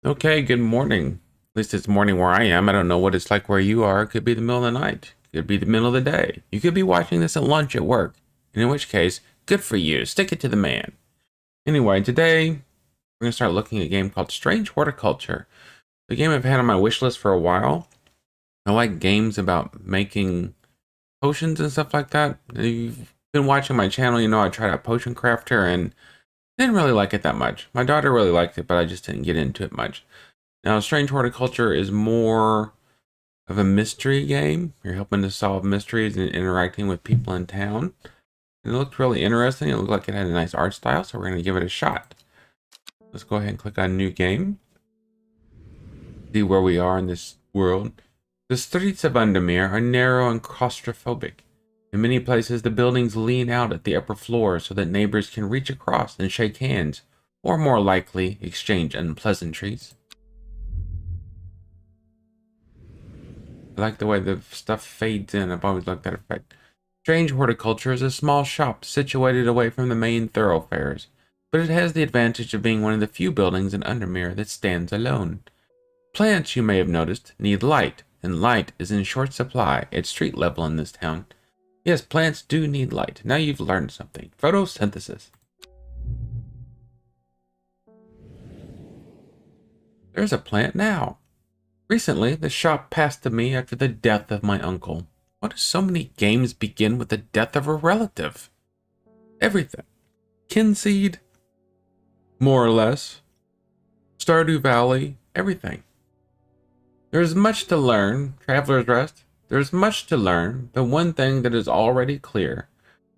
Okay, good morning. At least it's morning where I am. I don't know what it's like where you are. It could be the middle of the night. It could be the middle of the day. You could be watching this at lunch at work. And in which case, good for you. Stick it to the man. Anyway, today we're going to start looking at a game called Strange Horticulture. The game I've had on my wish list for a while. I like games about making potions and stuff like that. If you've been watching my channel, you know I tried out Potion Crafter and didn't really like it that much. My daughter really liked it, but I just didn't get into it much. Now, Strange Horticulture is more of a mystery game. You're helping to solve mysteries and interacting with people in town. And it looked really interesting. It looked like it had a nice art style, so we're going to give it a shot. Let's go ahead and click on New Game. See where we are in this world. The streets of Undermere are narrow and claustrophobic. In many places, the buildings lean out at the upper floor so that neighbors can reach across and shake hands, or more likely, exchange unpleasantries. I like the way the stuff fades in. I've always liked that effect. Strange Horticulture is a small shop situated away from the main thoroughfares, but it has the advantage of being one of the few buildings in Undermere that stands alone. Plants, you may have noticed, need light, and light is in short supply at street level in this town. Yes, plants do need light. Now you've learned something. Photosynthesis. There's a plant now. Recently, the shop passed to me after the death of my uncle. Why do so many games begin with the death of a relative? Everything. Kinseed, more or less. Stardew Valley, everything. There's much to learn, Traveler's Rest. There's much to learn, but one thing that is already clear.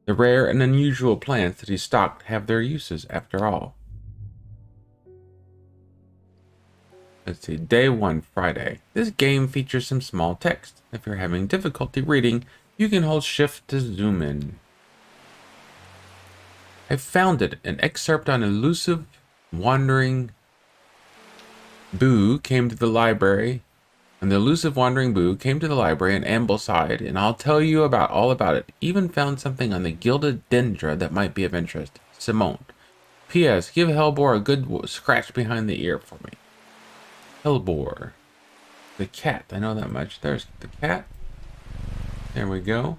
The rare and unusual plants that he stocked have their uses after all. Let's see, day 1, Friday. This game features some small text. If you're having difficulty reading, you can hold shift to zoom in. I found it, an excerpt on elusive, wandering Boo came to the library. And the elusive wandering Boo came to the library in Ambleside, and I'll tell you about all about it. Even found something on the gilded dendra that might be of interest. Simone. P.S. Give Hellbore a good scratch behind the ear for me. Hellbore. The cat. I know that much. There's the cat. There we go.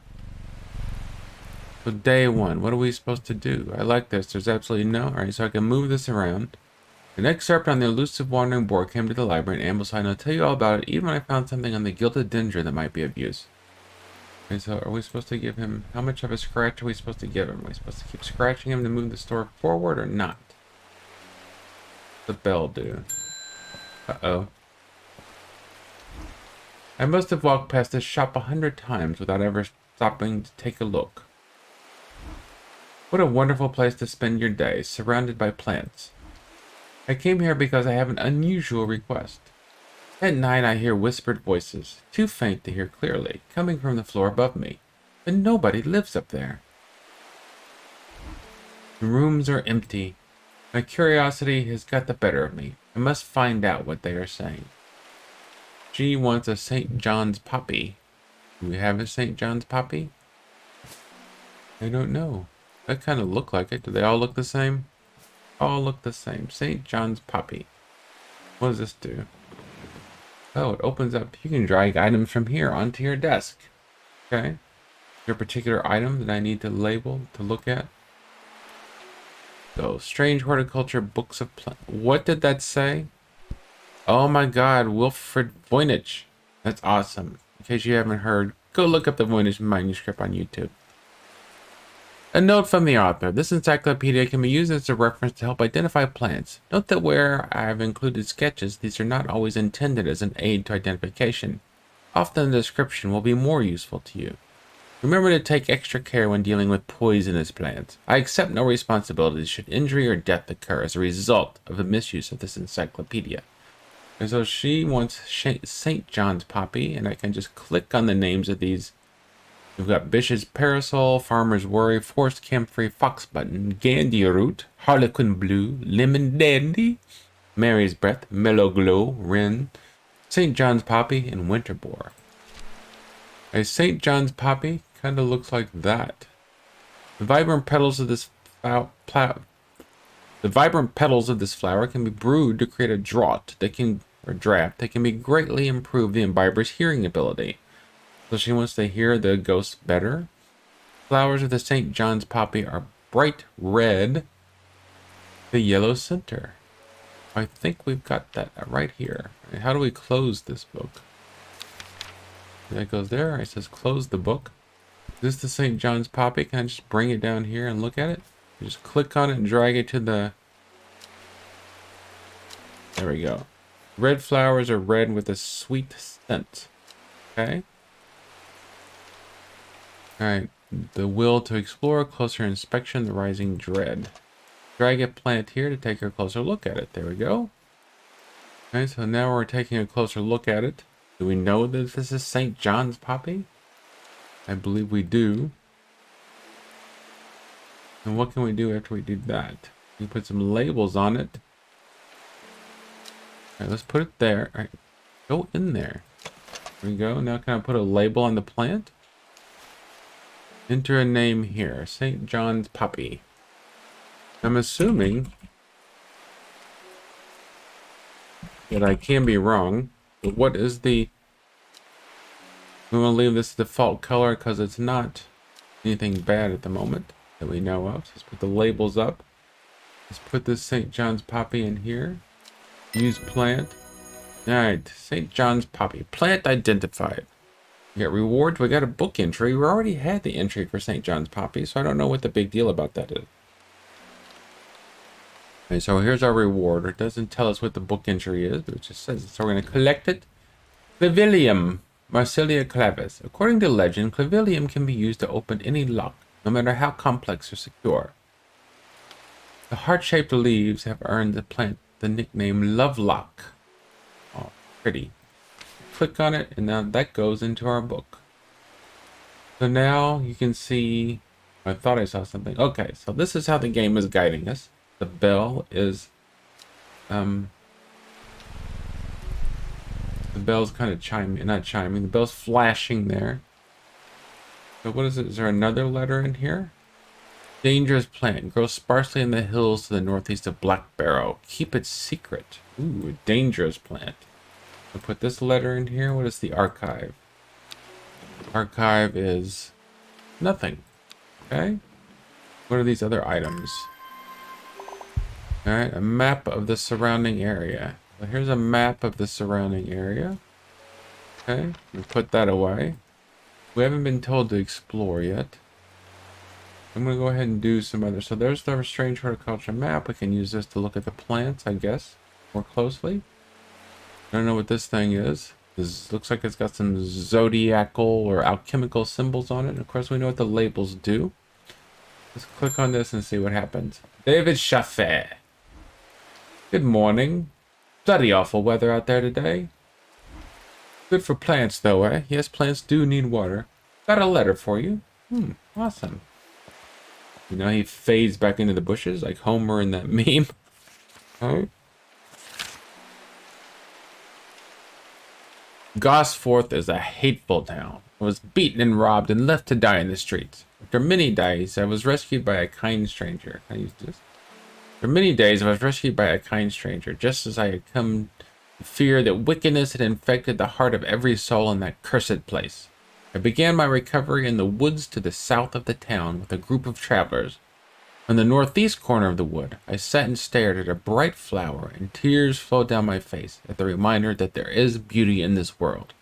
So day 1. What are we supposed to do? I like this. There's absolutely no... Alright, so I can move this around. An excerpt on the elusive wandering boar came to the library in Ambleside, and I'll tell you all about it, even when I found something on the gilded dendra that might be of use. Okay, so are we supposed to give him... How much of a scratch are we supposed to give him? Are we supposed to keep scratching him to move the store forward or not? The bell do. Uh-oh. I must have walked past this shop 100 times without ever stopping to take a look. What a wonderful place to spend your day, surrounded by plants. I came here because I have an unusual request. At night I hear whispered voices, too faint to hear clearly, coming from the floor above me, but nobody lives up there. The rooms are empty. My curiosity has got the better of me. I must find out what they are saying. She wants a St. John's poppy. Do we have a St. John's poppy? I don't know. That kind of look like it. Do they all look the same? All look the same. St. John's poppy. What does this do? Oh, it opens up. You can drag items from here onto your desk. Okay. Is there a particular item that I need to label to look at? So, Strange Horticulture Books of Plant. What did that say? Oh my god, Wilfred Voynich. That's awesome. In case you haven't heard, go look up the Voynich manuscript on YouTube. A note from the author. This encyclopedia can be used as a reference to help identify plants. Note that where I have included sketches, these are not always intended as an aid to identification. Often the description will be more useful to you. Remember to take extra care when dealing with poisonous plants. I accept no responsibility should injury or death occur as a result of the misuse of this encyclopedia. And so she wants St. John's poppy, and I can just click on the names of these. We've got Bishop's Parasol, Farmer's Worry, Forced Camphry, Fox Button, Gandy Root, Harlequin Blue, Lemon Dandy, Mary's Breath, Mellow Glow, Wren, St. John's Poppy, and Winter Boar. A St. John's Poppy kind of looks like that. The vibrant petals of this The vibrant petals of this flower can be brewed to create a draft that can be greatly improve the imbiber's hearing ability. So she wants to hear the ghost better. Flowers of the St. John's poppy are bright red, the yellow center. I think we've got that right here. How do we close this book? That goes there. It says close the book. Is this the St. John's poppy? Can I just bring it down here and look at it? You just click on it and drag it to the... There we go. Red flowers are red with a sweet scent. Okay. Alright. The will to explore, closer inspection, the rising dread. Drag a plant here to take a closer look at it. There we go. Okay, so now we're taking a closer look at it. Do we know that this is St. John's poppy? I believe we do. And what can we do after we do that? We put some labels on it. Alright, let's put it there. Alright, go in there. There we go. Now can I put a label on the plant? Enter a name here. St. John's poppy. I'm assuming that I can be wrong, but what is the... We want to leave this default color because it's not anything bad at the moment that we know of. So let's put the labels up. Let's put this St. John's poppy in here. Use plant. Alright, St. John's poppy. Plant identified. We got rewards. We got a book entry. We already had the entry for St. John's poppy, so I don't know what the big deal about that is. Okay, so here's our reward. It doesn't tell us what the book entry is, but it just says it. So we're going to collect it. Clavilium, Marsilia clavis. According to legend, clavilium can be used to open any lock, no matter how complex or secure. The heart-shaped leaves have earned the plant the nickname Lovelock. Oh, pretty. Click on it, and now that goes into our book. So now you can see... I thought I saw something. Okay, so this is how the game is guiding us. The bell is, the bell's kind of chiming, not chiming, the bell's flashing there. So what is it? Is there another letter in here? Dangerous plant. Grows sparsely in the hills to the northeast of Black Barrow. Keep it secret. Ooh, a dangerous plant. I'll put this letter in here. What is the archive? Archive is nothing. Okay. What are these other items? Alright, a map of the surrounding area. So here's a map of the surrounding area. Okay, we put that away. We haven't been told to explore yet. I'm going to go ahead and do some other... So there's the Strange Horticulture map. We can use this to look at the plants, I guess, more closely. I don't know what this thing is. This looks like it's got some zodiacal or alchemical symbols on it. And of course, we know what the labels do. Let's click on this and see what happens. David Chaffet. Good morning. Bloody awful weather out there today. Good for plants though, eh? Yes, plants do need water. Got a letter for you. Awesome. You know, he fades back into the bushes like Homer in that meme. Alright. Gosforth is a hateful town. I was beaten and robbed and left to die in the streets. After many days, I was rescued by a kind stranger. Can I use this? For many days, I was rescued by a kind stranger, just as I had come to fear that wickedness had infected the heart of every soul in that cursed place. I began my recovery in the woods to the south of the town with a group of travelers. On the northeast corner of the wood, I sat and stared at a bright flower, and tears flowed down my face at the reminder that there is beauty in this world.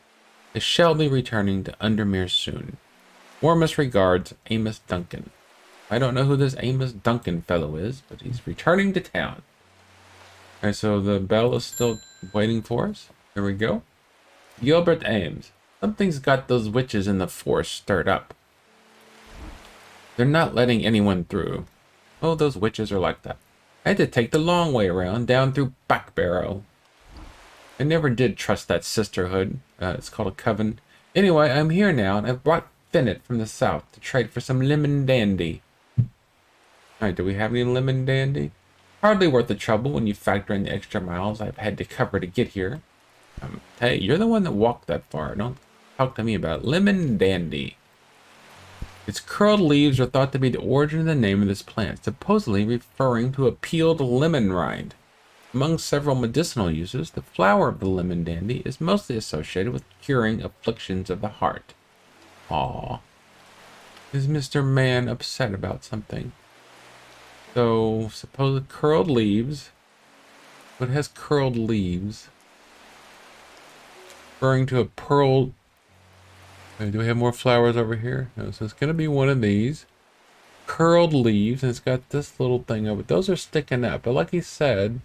I shall be returning to Undermere soon. Warmest regards, Amos Duncan. I don't know who this Amos Duncan fellow is, but he's returning to town. Alright, so the bell is still waiting for us. There we go. Gilbert Ames. Something's got those witches in the forest stirred up. They're not letting anyone through. Oh, those witches are like that. I had to take the long way around, down through Black Barrow. I never did trust that sisterhood. It's called a coven. Anyway, I'm here now, and I've brought Finnet from the south to trade for some lemon dandy. Alright, do we have any lemon dandy? Hardly worth the trouble when you factor in the extra miles I've had to cover to get here. Hey, you're the one that walked that far. Don't talk to me about it. Lemon dandy. Its curled leaves are thought to be the origin of the name of this plant, supposedly referring to a peeled lemon rind. Among several medicinal uses, the flower of the lemon dandy is mostly associated with curing afflictions of the heart. Aw. Is Mr. Man upset about something? So, suppose curled leaves. What has curled leaves? Referring to a pearl. Okay, do we have more flowers over here? No, so it's going to be one of these. Curled leaves, and it's got this little thing over it. Those are sticking up, but like I said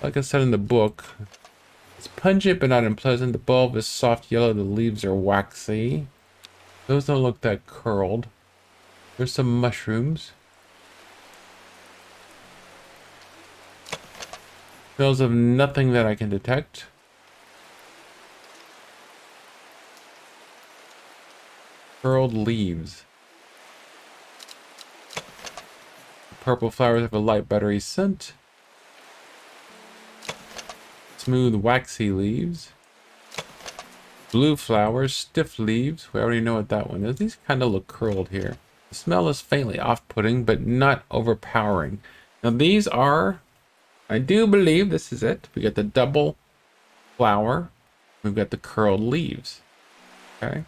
in the book, it's pungent but not unpleasant. The bulb is soft yellow, the leaves are waxy. Those don't look that curled. There's some mushrooms. Smells of nothing that I can detect. Curled leaves. Purple flowers have a light buttery scent. Smooth waxy leaves. Blue flowers, stiff leaves. We already know what that one is. These kind of look curled here. The smell is faintly off-putting, but not overpowering. Now these are, I do believe this is it. We got the double flower. We've got the curled leaves. Okay.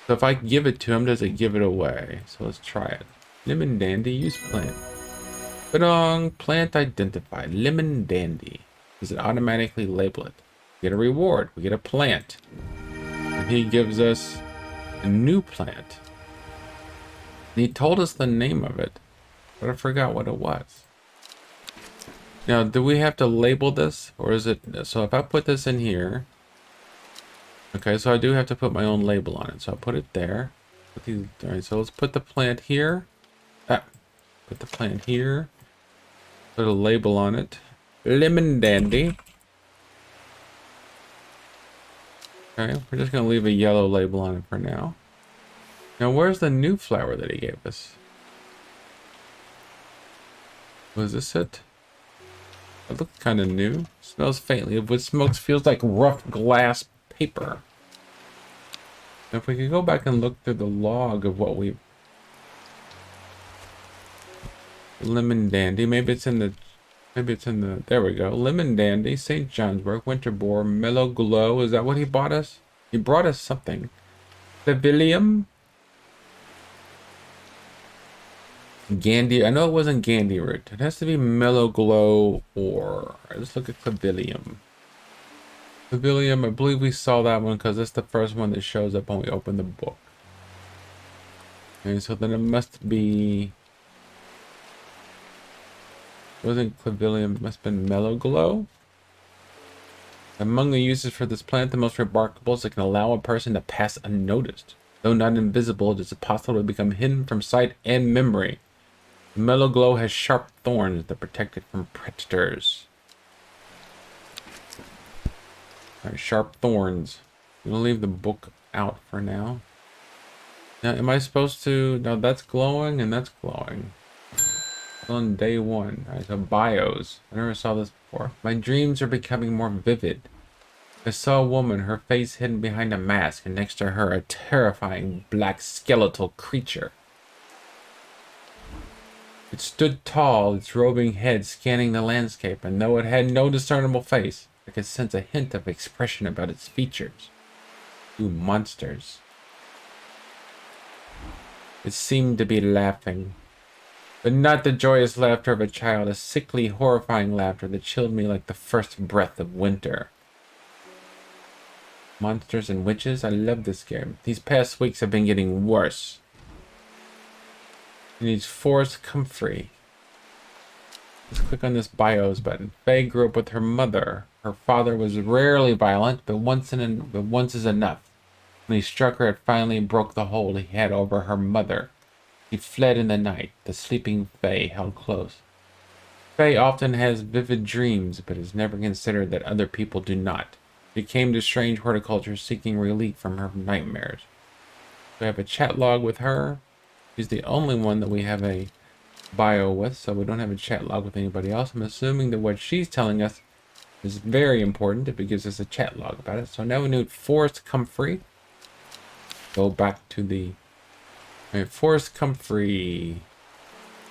So if I give it to him, does it give it away? So let's try it. Lemon dandy, use plant. Badong, plant identified. Lemon dandy. Does it automatically label it? We get a reward. We get a plant. And he gives us a new plant. And he told us the name of it, but I forgot what it was. Now, do we have to label this? Or is it... So if I put this in here... Okay, so I do have to put my own label on it. So I'll put it there. Alright, so let's put the plant here. Put the plant here. Put a label on it. Lemon dandy. Okay, we're just going to leave a yellow label on it for now. Now, where's the new flower that he gave us? Was this it? It looks kind of new. Smells faintly of wood smokes. Feels like rough glass paper. If we could go back and look through the log of what we... Lemon dandy. Maybe it's in the... There we go. Lemon dandy. St. Johnsburg. Winter boar. Mellow glow. Is that what he bought us? He brought us something. Pavilium. Gandy. I know it wasn't Gandy root. It has to be mellow glow or... Let's look at Pavilium. Pavilium, I believe we saw that one because it's the first one that shows up when we open the book. Okay, so then it must be... It wasn't Pavilium, it must have been Mellow Glow. Among the uses for this plant, the most remarkable is it can allow a person to pass unnoticed. Though not invisible, it is possible to become hidden from sight and memory. The Mellow Glow has sharp thorns that protect it from predators. Alright, sharp thorns. We'll leave the book out for now. Now, am I supposed to... No, that's glowing and that's glowing. It's on day one. Alright, so bios. I never saw this before. My dreams are becoming more vivid. I saw a woman, her face hidden behind a mask, and next to her a terrifying black skeletal creature. It stood tall, its roving head scanning the landscape, and though it had no discernible face, I could sense a hint of expression about its features. Two monsters. It seemed to be laughing, but not the joyous laughter of a child, a sickly, horrifying laughter that chilled me like the first breath of winter. Monsters and witches, I love this game. These past weeks have been getting worse. It needs Forest Camphry. Let's click on this bios button. Faye grew up with her mother. Her father was rarely violent, but once is enough. When he struck her, it finally broke the hold he had over her mother. He fled in the night. The sleeping Faye held close. Faye often has vivid dreams, but is never considered that other people do not. She came to strange horticulture seeking relief from her nightmares. We have a chat log with her. She's the only one that we have a bio with, so we don't have a chat log with anybody else. I'm assuming that what she's telling us is very important if it gives us a chat log about it. So now we need Forest Camphry. Go back to the Forest Comfrey.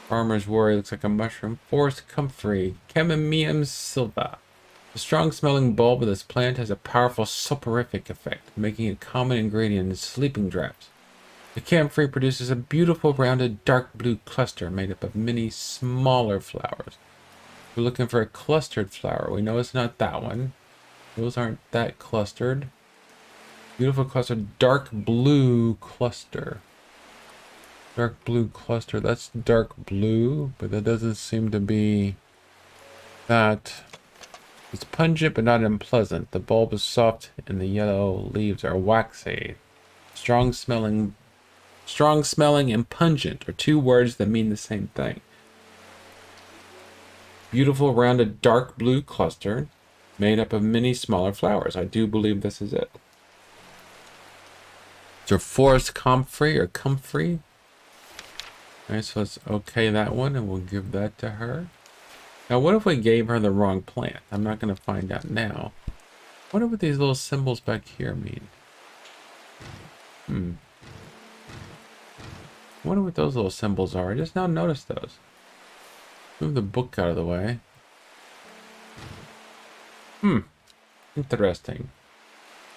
Farmer's Worry looks like a mushroom. Forest Comfrey. Chamomile silva. The strong-smelling bulb of this plant has a powerful soporific effect, making it a common ingredient in sleeping draughts. The camphry produces a beautiful rounded dark blue cluster made up of many smaller flowers. We're looking for a clustered flower. We know it's not that one. Those aren't that clustered. Beautiful cluster. Dark blue cluster. Dark blue cluster. That's dark blue, but that doesn't seem to be that. It's pungent but not unpleasant. The bulb is soft and the yellow leaves are waxy. Strong smelling and pungent are two words that mean the same thing. Beautiful rounded dark blue cluster made up of many smaller flowers. I do believe this is it. So Forest Comfrey or Comfrey. Alright, so let's okay that one and we'll give that to her. Now what if we gave her the wrong plant? I'm not going to find out now. What do these little symbols back here mean? I wonder what those little symbols are. I just now noticed those. Move the book out of the way. Interesting.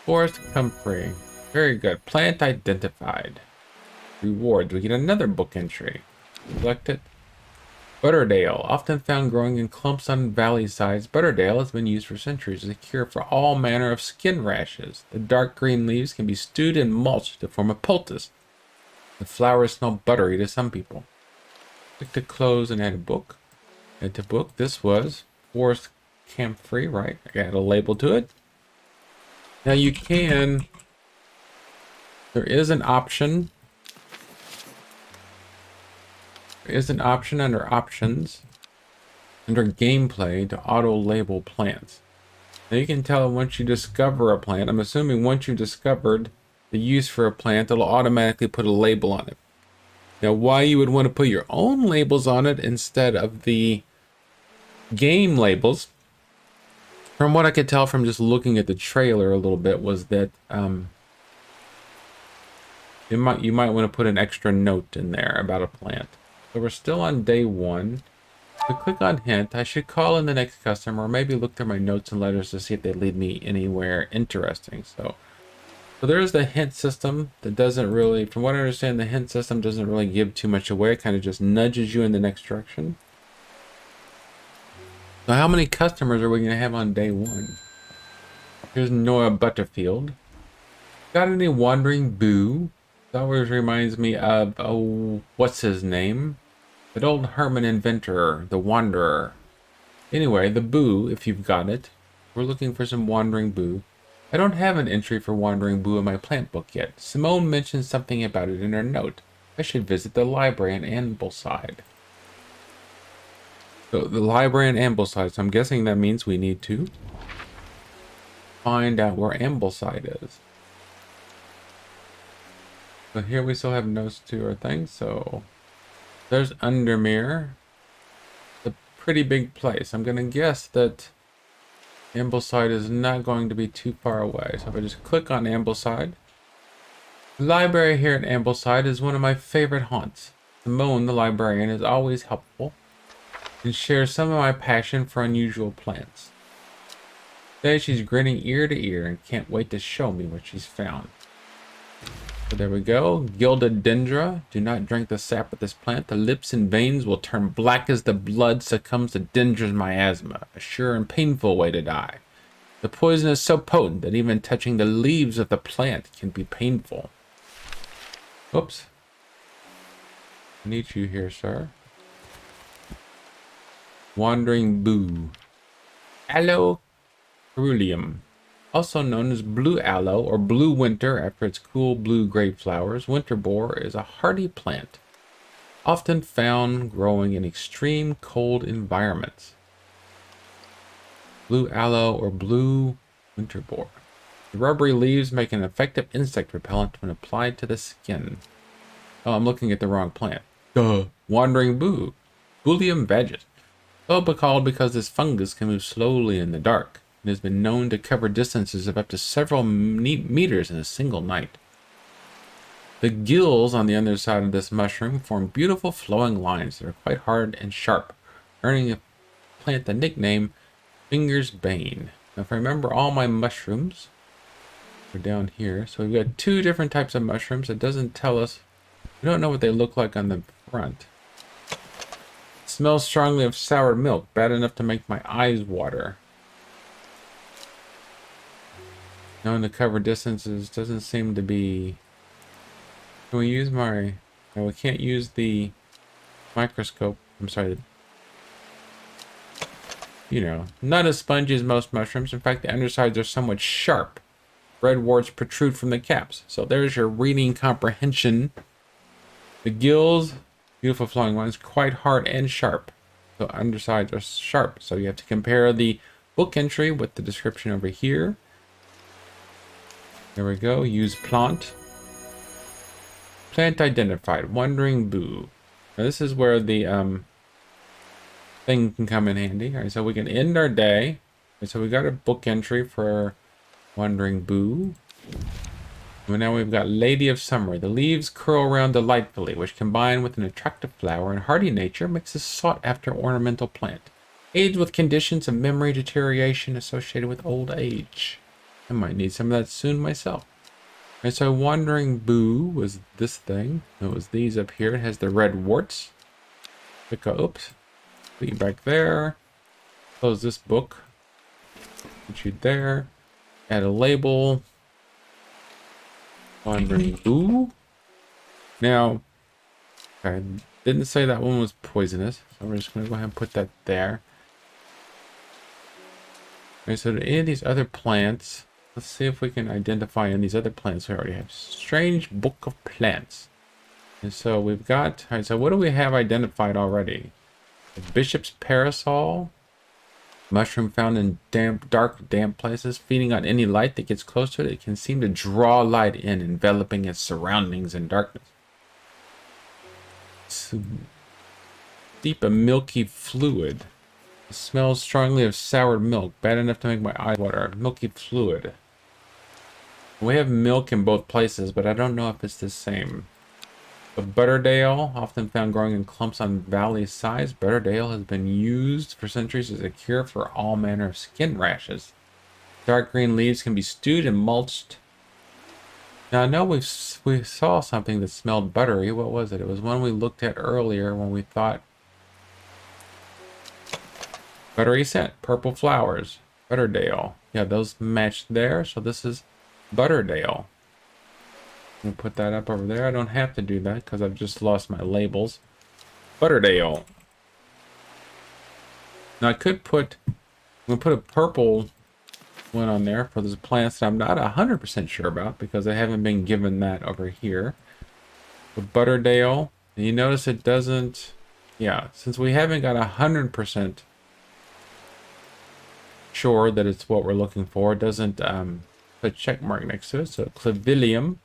Forest Comfrey. Very good. Plant identified. Rewards. We get another book entry. Select it. Butterdale. Often found growing in clumps on valley sides, Butterdale has been used for centuries as a cure for all manner of skin rashes. The dark green leaves can be stewed and mulched to form a poultice. The flowers smell buttery to some people. Click to close and add a book. Add to book. This was Forest Camphry, right? I got a label to it. Now you can... There is an option. There is an option under options, under gameplay, to auto-label plants. Now you can tell once you discover a plant. I'm assuming once you've discovered the use for a plant, it'll automatically put a label on it. Now why you would want to put your own labels on it instead of the game labels, from what I could tell from just looking at the trailer a little bit, was that you might want to put an extra note in there about a plant. So we're still on day 1. So click on hint. I should call in the next customer, or maybe look through my notes and letters to see if they lead me anywhere interesting. So there's the hint system that doesn't really, from what I understand, the hint system doesn't really give too much away. It kind of just nudges you in the next direction. So how many customers are we going to have on day 1? Here's Noah Butterfield. Got any wandering boo? That always reminds me of, oh, what's his name? That old Herman inventor, the Wanderer. Anyway, the boo, if you've got it. We're looking for some wandering boo. I don't have an entry for wandering boo in my plant book yet. Simone mentioned something about it in her note. I should visit the library in Ambleside. So the library in Ambleside, so I'm guessing that means we need to find out where Ambleside is. So here we still have notes to our thing. So there's Undermere. It's a pretty big place. I'm going to guess that Ambleside is not going to be too far away. So if I just click on Ambleside. The library here at Ambleside is one of my favorite haunts. Simone, the librarian, is always helpful and shares some of my passion for unusual plants. Today she's grinning ear to ear and can't wait to show me what she's found. So there we go. Gilded dendra. Do not drink the sap of this plant. The lips and veins will turn black as the blood succumbs to dendra's miasma. A sure and painful way to die. The poison is so potent that even touching the leaves of the plant can be painful. Oops. I need you here, sir. Wandering boo. Aloe caruleum. Also known as blue aloe or blue winter after its cool blue gray flowers, winter boar is a hardy plant, often found growing in extreme cold environments. Blue aloe or blue winter boar. The rubbery leaves make an effective insect repellent when applied to the skin. Oh, I'm looking at the wrong plant. Duh. Wandering boo. Bullium vagus. So called because this fungus can move slowly in the dark. It has been known to cover distances of up to several meters in a single night. The gills on the underside of this mushroom form beautiful flowing lines that are quite hard and sharp, earning the plant the nickname Finger's Bane. Now, if I remember, all my mushrooms are down here. So we've got two different types of mushrooms. It doesn't tell us. We don't know what they look like on the front. It smells strongly of sour milk, bad enough to make my eyes water. Knowing the cover distances doesn't seem to be... Can we use my... No, we can't use the microscope. I'm sorry. You know, not as spongy as most mushrooms. In fact, the undersides are somewhat sharp. Red warts protrude from the caps. So there's your reading comprehension. The gills, beautiful flowing lines, quite hard and sharp. So undersides are sharp. So you have to compare the book entry with the description over here. There we go. Use plant. Plant identified. Wandering Boo. Now this is where the thing can come in handy. All right, so we can end our day. Okay, so we got a book entry for Wandering Boo. And now we've got Lady of Summer. The leaves curl around delightfully, which combined with an attractive flower and hardy nature makes a sought-after ornamental plant. Aids with conditions of memory deterioration associated with old age. I might need some of that soon myself. And so Wandering Boo was this thing. It was these up here. It has the red warts. Pick up. Oops. Put you back there. Close this book. Put you there. Add a label. Wandering Boo. Now, I didn't say that one was poisonous, so we're just going to go ahead and put that there. Okay, so to any of these other plants, let's see if we can identify in these other plants we already have. Strange Book of Plants. And so we've got, all right, so what do we have identified already? The Bishop's Parasol. Mushroom found in dark, damp places. Feeding on any light that gets close to it, it can seem to draw light in, enveloping its surroundings in darkness. It's deep a milky fluid. It smells strongly of soured milk, bad enough to make my eyes water. Milky fluid. We have milk in both places, but I don't know if it's the same. The Butterdale, often found growing in clumps on valley sides. Butterdale has been used for centuries as a cure for all manner of skin rashes. Dark green leaves can be stewed and mulched. Now I know we saw something that smelled buttery. What was it? It was one we looked at earlier when we thought buttery scent, purple flowers, Butterdale. Yeah, those matched there. So this is Butterdale. We'll put that up over there. I don't have to do that because I've just lost my labels. Butterdale. Now I could put, I'm gonna put a purple one on there for those plants that I'm not 100% sure about because I haven't been given that over here. But Butterdale, and you notice it doesn't, yeah, since we haven't got 100% sure that it's what we're looking for, it doesn't put a check mark next to it. So Clavilium.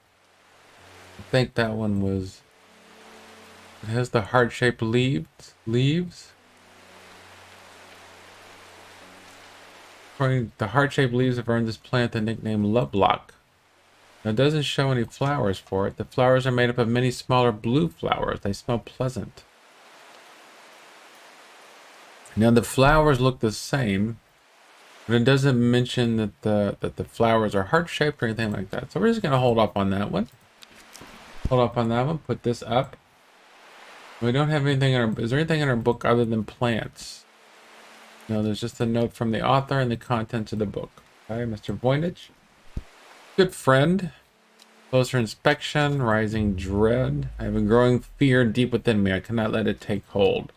I think that one was, it has the heart-shaped leaves. According to the heart-shaped leaves have earned this plant the nickname Lovelock. Now it doesn't show any flowers for it. The flowers are made up of many smaller blue flowers. They smell pleasant. Now the flowers look the same, but it doesn't mention that the flowers are heart-shaped or anything like that. So we're just gonna hold off on that one. Hold up on that one. Put this up. We don't have anything in our... Is there anything in our book other than plants? No, there's just a note from the author and the contents of the book. Okay, Mr. Voynich. Good friend. Closer inspection. Rising dread. I have a growing fear deep within me. I cannot let it take hold.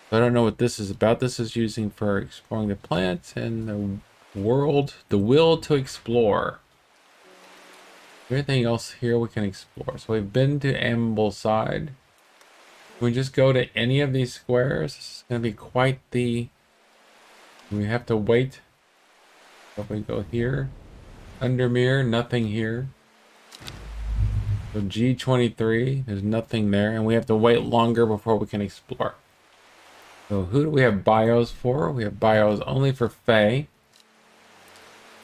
So I don't know what this is about. This is using for exploring the plants and the world. The will to explore. Anything else here we can explore? So we've been to Ambleside. Can we just go to any of these squares? It's going to be quite the... We have to wait. If we go here. Undermere, nothing here. So G23, there's nothing there. And we have to wait longer before we can explore. So who do we have bios for? We have bios only for Faye.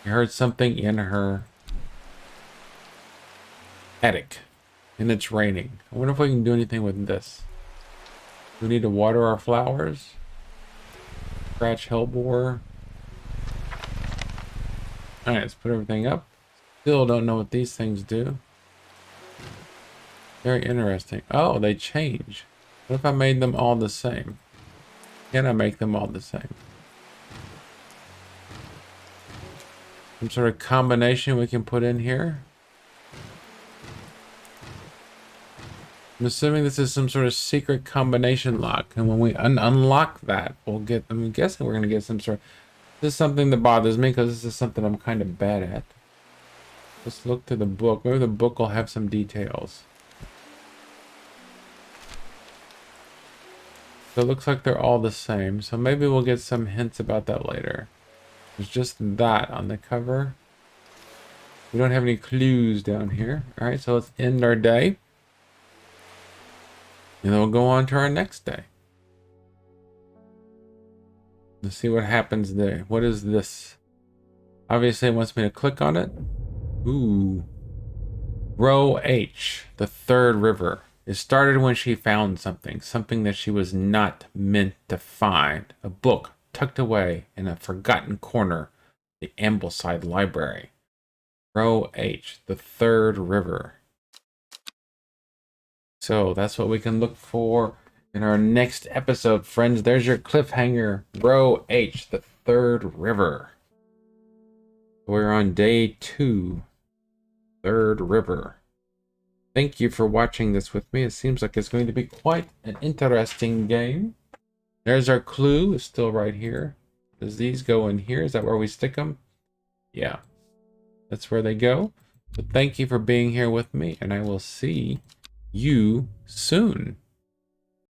I heard something in her attic. And it's raining. I wonder if we can do anything with this. Do we need to water our flowers? Scratch hellebore. Alright, let's put everything up. Still don't know what these things do. Very interesting. Oh, they change. What if I made them all the same? Can I make them all the same? Some sort of combination we can put in here. I'm assuming this is some sort of secret combination lock. And when we unlock that, we'll get, I'm guessing we're going to get some sort of, this is something that bothers me because this is something I'm kind of bad at. Let's look to the book. Maybe the book will have some details. So it looks like they're all the same. So maybe we'll get some hints about that later. There's just that on the cover. We don't have any clues down here. All right, so let's end our day. And then we'll go on to our next day. Let's see what happens there. What is this? Obviously it wants me to click on it. Ooh. Row H, the third river. It started when she found something that she was not meant to find. A book tucked away in a forgotten corner, the Ambleside Library. Row H, the third river. So that's what we can look for in our next episode, friends. There's your cliffhanger. Row H, the third river. We're on day 2, third river. Thank you for watching this with me. It seems like it's going to be quite an interesting game. There's our clue. It's still right here. Does these go in here? Is that where we stick them? Yeah, that's where they go. So thank you for being here with me, and I will see you soon.